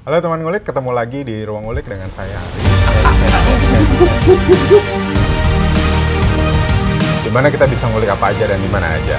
Halo teman ngulik, ketemu lagi di Ruang Ngulik dengan saya. Dimana kita bisa ngulik apa aja dan dimana aja.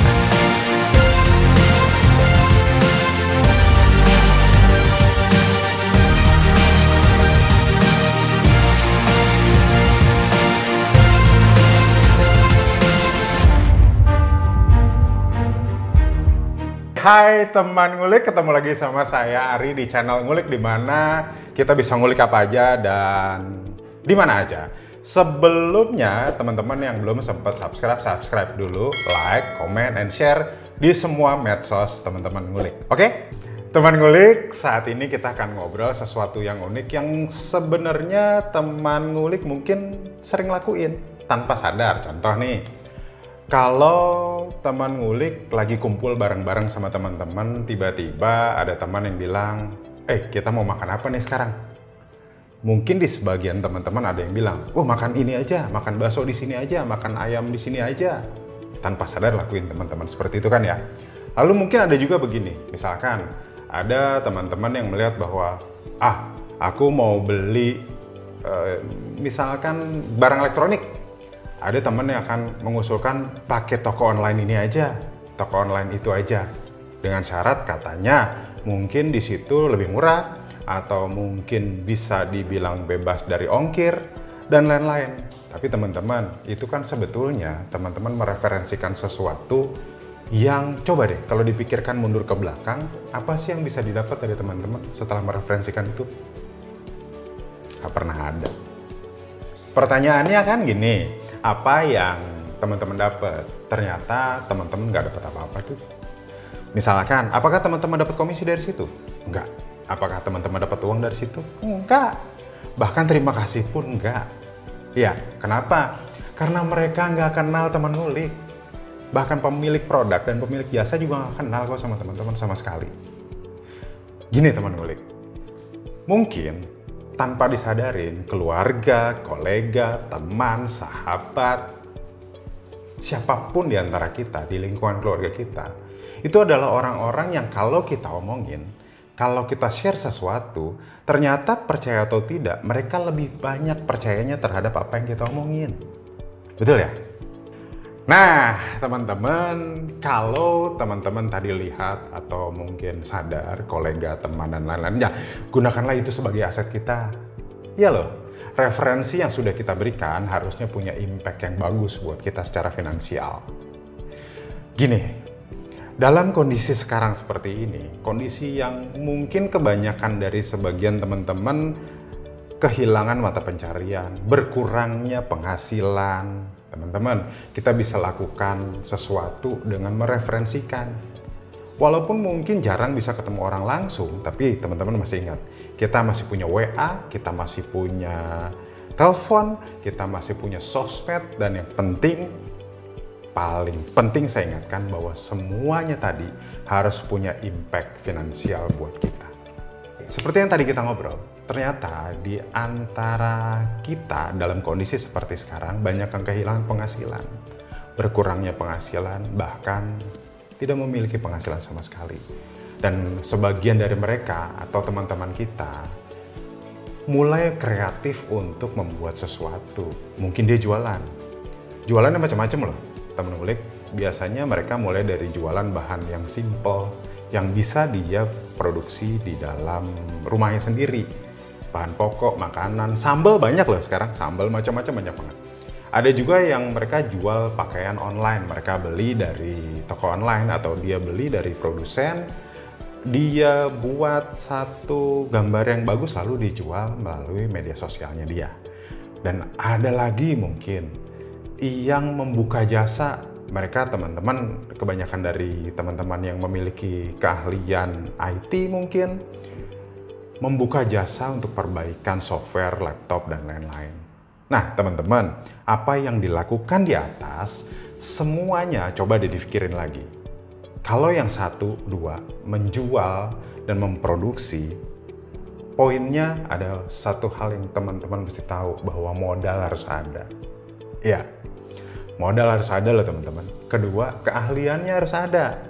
Hai teman ngulik, ketemu lagi sama saya Ari di channel Ngulik, di mana kita bisa ngulik apa aja dan di mana aja. Sebelumnya teman-teman yang belum sempat subscribe dulu, like, comment, and share di semua medsos teman-teman ngulik. Oke? Teman ngulik, saat ini kita akan ngobrol sesuatu yang unik yang sebenarnya teman ngulik mungkin sering lakuin tanpa sadar. Contoh nih, kalau teman ngulik lagi kumpul bareng-bareng sama teman-teman, tiba-tiba ada teman yang bilang, kita mau makan apa nih sekarang? Mungkin di sebagian teman-teman ada yang bilang, makan ini aja, makan bakso di sini aja, makan ayam di sini aja. Tanpa sadar lakuin teman-teman seperti itu kan ya. Lalu mungkin ada juga begini, misalkan ada teman-teman yang melihat bahwa, aku mau beli misalkan barang elektronik. Ada teman yang akan mengusulkan pakai toko online ini aja, toko online itu aja. Dengan syarat katanya mungkin di situ lebih murah, atau mungkin bisa dibilang bebas dari ongkir, dan lain-lain. Tapi teman-teman, itu kan sebetulnya teman-teman mereferensikan sesuatu yang coba deh, kalau dipikirkan mundur ke belakang, apa sih yang bisa didapat dari teman-teman setelah mereferensikan itu? Gak pernah ada. Pertanyaannya kan gini, apa yang teman-teman dapat? Ternyata teman-teman nggak dapat apa-apa tuh. Misalkan, apakah teman-teman dapat komisi dari situ? Enggak. Apakah teman-teman dapat uang dari situ? Enggak. Bahkan terima kasih pun enggak. Ya, kenapa? Karena mereka nggak kenal teman ngulik. Bahkan pemilik produk dan pemilik jasa juga nggak kenal kok sama teman-teman sama sekali. Gini teman ngulik, mungkin tanpa disadarin, keluarga, kolega, teman, sahabat, siapapun di antara kita, di lingkungan keluarga kita, itu adalah orang-orang yang kalau kita omongin, kalau kita share sesuatu, ternyata percaya atau tidak, mereka lebih banyak percayanya terhadap apa yang kita omongin. Betul ya? Nah, teman-teman, kalau teman-teman tadi lihat atau mungkin sadar, kolega, teman, dan lain-lainnya, gunakanlah itu sebagai aset kita. Ya loh, referensi yang sudah kita berikan harusnya punya impact yang bagus buat kita secara finansial. Gini, dalam kondisi sekarang seperti ini, kondisi yang mungkin kebanyakan dari sebagian teman-teman kehilangan mata pencarian, berkurangnya penghasilan, teman-teman, kita bisa lakukan sesuatu dengan mereferensikan. Walaupun mungkin jarang bisa ketemu orang langsung, tapi teman-teman masih ingat, kita masih punya WA, kita masih punya telepon, kita masih punya sosmed, dan yang penting, paling penting saya ingatkan bahwa semuanya tadi harus punya impact finansial buat kita. Seperti yang tadi kita ngobrol, ternyata di antara kita dalam kondisi seperti sekarang banyak yang kehilangan penghasilan, berkurangnya penghasilan, bahkan tidak memiliki penghasilan sama sekali. Dan sebagian dari mereka atau teman-teman kita mulai kreatif untuk membuat sesuatu. Mungkin dia jualan. Jualannya macam-macam loh, teman ngulik. Biasanya mereka mulai dari jualan bahan yang simple, yang bisa dia produksi di dalam rumahnya sendiri. Bahan pokok, makanan, sambal banyak loh sekarang, sambal macam-macam banyak banget. Ada juga yang mereka jual pakaian online, mereka beli dari toko online atau dia beli dari produsen, dia buat satu gambar yang bagus lalu dijual melalui media sosialnya dia. Dan ada lagi mungkin yang membuka jasa. Mereka teman-teman, kebanyakan dari teman-teman yang memiliki keahlian IT mungkin, membuka jasa untuk perbaikan software, laptop, dan lain-lain. Nah teman-teman, apa yang dilakukan di atas, semuanya coba dipikirin lagi. Kalau yang 1, 2, menjual dan memproduksi, poinnya ada satu hal yang teman-teman mesti tahu, bahwa modal harus ada. Ya. Modal harus ada loh teman-teman. Kedua, keahliannya harus ada.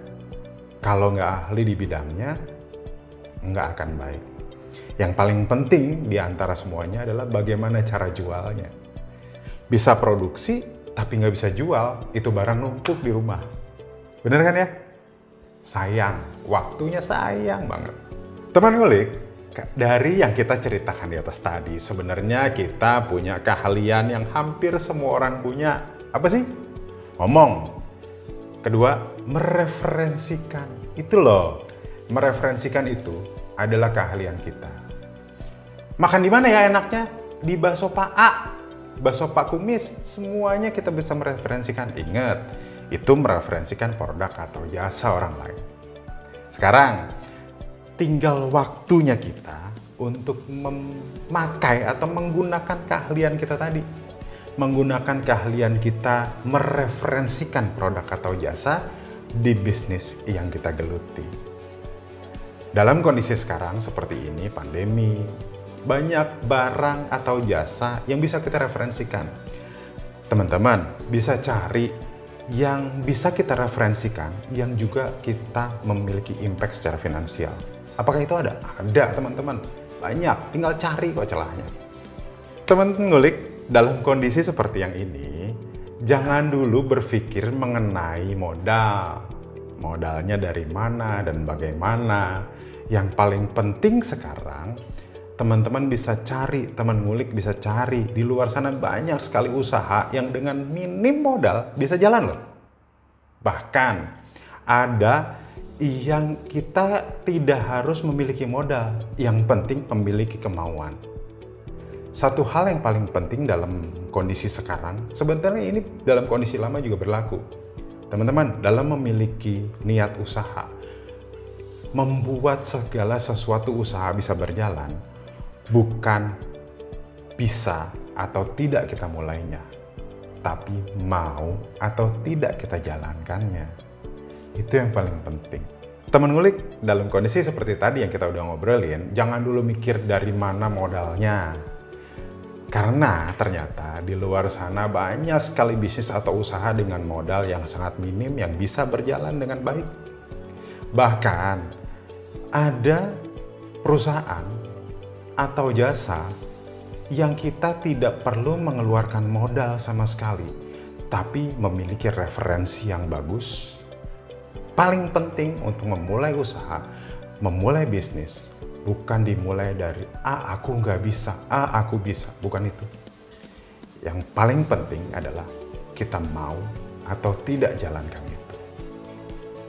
Kalau nggak ahli di bidangnya, nggak akan baik. Yang paling penting di antara semuanya adalah bagaimana cara jualnya. Bisa produksi, tapi nggak bisa jual, itu barang numpuk di rumah. Bener kan ya? Sayang, waktunya sayang banget. Teman ngulik, dari yang kita ceritakan di atas tadi, sebenarnya kita punya keahlian yang hampir semua orang punya. Apa sih? Ngomong. Kedua, mereferensikan. Itu loh, mereferensikan itu adalah keahlian kita. Makan di mana ya enaknya? Di bakso Pak A, bakso Pak Kumis, semuanya kita bisa mereferensikan. Ingat, itu mereferensikan produk atau jasa orang lain. Sekarang, tinggal waktunya kita untuk memakai atau menggunakan keahlian kita tadi. Menggunakan keahlian kita mereferensikan produk atau jasa di bisnis yang kita geluti. Dalam kondisi sekarang seperti ini, pandemi, banyak barang atau jasa yang bisa kita referensikan. Teman-teman bisa cari yang bisa kita referensikan, yang juga kita memiliki impact secara finansial. Apakah itu ada? Ada teman-teman, banyak, tinggal cari kok celahnya. Teman-teman ngulik, dalam kondisi seperti yang ini, jangan dulu berpikir mengenai modal. Modalnya dari mana dan bagaimana. Yang paling penting sekarang, teman-teman bisa cari, teman ngulik bisa cari. Di luar sana banyak sekali usaha yang dengan minim modal bisa jalan loh. Bahkan ada yang kita tidak harus memiliki modal, yang penting memiliki kemauan. Satu hal yang paling penting dalam kondisi sekarang, sebenarnya ini dalam kondisi lama juga berlaku. Teman-teman, dalam memiliki niat usaha, membuat segala sesuatu usaha bisa berjalan, bukan bisa atau tidak kita mulainya, tapi mau atau tidak kita jalankannya. Itu yang paling penting. Teman ngulik, dalam kondisi seperti tadi yang kita udah ngobrolin, jangan dulu mikir dari mana modalnya. Karena ternyata di luar sana banyak sekali bisnis atau usaha dengan modal yang sangat minim yang bisa berjalan dengan baik. Bahkan ada perusahaan atau jasa yang kita tidak perlu mengeluarkan modal sama sekali, tapi memiliki referensi yang bagus. Paling penting untuk memulai usaha, memulai bisnis, bukan dimulai dari aku nggak bisa, aku bisa. Bukan itu. Yang paling penting adalah kita mau atau tidak jalankan itu.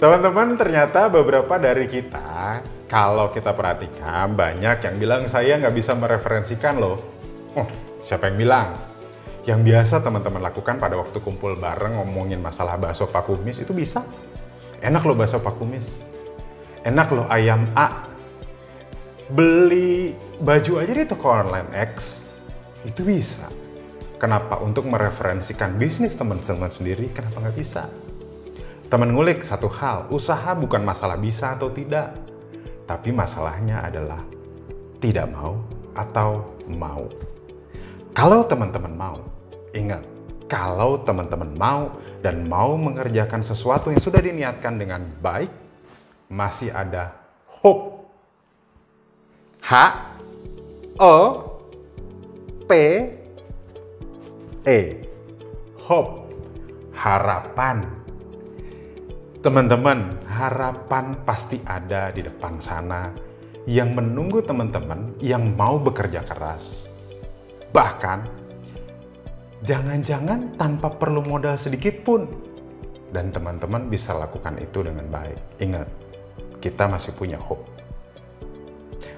Teman-teman, ternyata beberapa dari kita, kalau kita perhatikan, banyak yang bilang saya nggak bisa mereferensikan loh. Oh, siapa yang bilang? Yang biasa teman-teman lakukan pada waktu kumpul bareng ngomongin masalah bakso Pak Kumis itu bisa. Enak loh bakso Pak Kumis. Enak loh ayam A. Beli baju aja di toko online X, itu bisa. Kenapa? Untuk mereferensikan bisnis teman-teman sendiri, kenapa nggak bisa? Teman ngulik satu hal, usaha bukan masalah bisa atau tidak, tapi masalahnya adalah tidak mau atau mau. Kalau teman-teman mau, ingat, kalau teman-teman mau dan mau mengerjakan sesuatu yang sudah diniatkan dengan baik, masih ada hope. H-O-P-E. Hope. Harapan. Teman-teman, harapan pasti ada di depan sana yang menunggu teman-teman yang mau bekerja keras. Bahkan, jangan-jangan tanpa perlu modal sedikit pun. Dan teman-teman bisa lakukan itu dengan baik. Ingat, kita masih punya hope.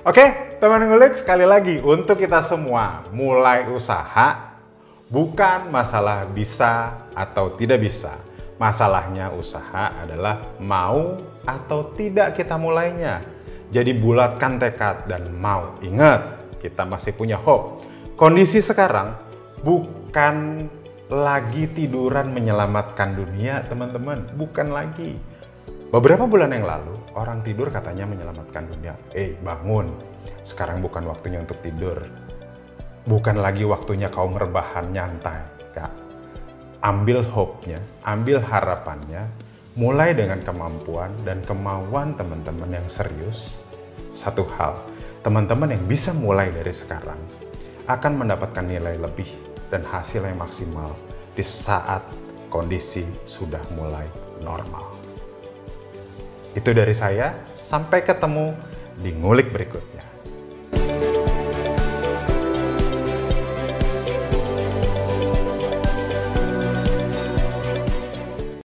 Oke, teman ngulik, sekali lagi untuk kita semua mulai usaha bukan masalah bisa atau tidak bisa. Masalahnya usaha adalah mau atau tidak kita mulainya. Jadi bulatkan tekad dan mau. Ingat, kita masih punya hope. Kondisi sekarang bukan lagi tiduran menyelamatkan dunia, teman-teman. Bukan lagi. Beberapa bulan yang lalu, orang tidur katanya menyelamatkan dunia. Bangun. Sekarang bukan waktunya untuk tidur. Bukan lagi waktunya kau rebahan nyantai, Kak. Ambil hope-nya, ambil harapannya, mulai dengan kemampuan dan kemauan teman-teman yang serius. Satu hal, teman-teman yang bisa mulai dari sekarang akan mendapatkan nilai lebih dan hasil yang maksimal di saat kondisi sudah mulai normal. Itu dari saya, sampai ketemu di ngulik berikutnya.